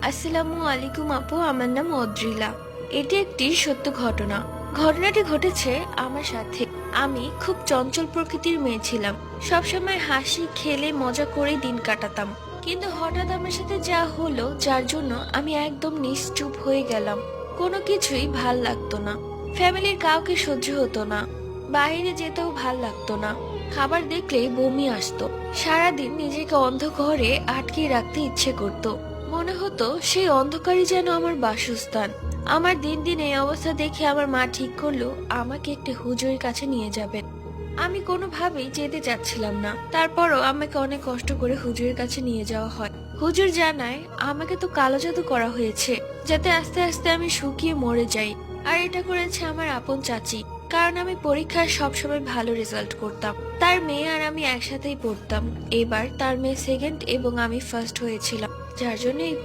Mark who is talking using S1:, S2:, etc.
S1: আসসালামু আলাইকুম আপু, আমার নাম অদ্রিলা। এটি একটি সত্য ঘটনা। ঘটনাটি ঘটেছে আমার সাথে। আমি খুব চঞ্চল প্রকৃতির মেয়ে ছিলাম। সবসময় হাসি খেলে মজা করে দিন কাটাতাম। কিন্তু হঠাৎ আমার সাথে যা হলো, যার জন্য আমি একদম নিশ্চুপ হয়ে গেলাম। কোনো কিছুই ভাল লাগতো না। ফ্যামিলির কাউকে সহ্য হতো না। বাইরে যেতেও ভাল লাগতো না। খাবার দেখলেই বমি আসতো। সারাদিন নিজেকে অন্ধ ঘরে আটকে রাখতে ইচ্ছে করতো। মনে হতো সেই অন্ধকারই যেন আমার বাসস্থান। আমার দিন দিন এই অবস্থা দেখে আমার মা ঠিক করলো আমাকে একটি হুজুরের কাছে নিয়ে যাবেন। আমি কোনোভাবেই যেতে চাচ্ছিলাম না। তারপরও আমাকে অনেক কষ্ট করে হুজুরের কাছে নিয়ে যাওয়া হয়। হুজুর জানায় আমাকে তো কালো জাদু করা হয়েছে, যাতে আস্তে আস্তে আমি শুকিয়ে মরে যাই। আর এটা করেছে আমার আপন চাচি, কারণ আমি পরীক্ষায় সবসময় ভালো রেজাল্ট করতাম। তার মেয়ে আর আমি একসাথেই পড়তাম। এবার তার মেয়ে সেকেন্ড এবং আমি ফার্স্ট হয়েছিলাম, যার জন্য এই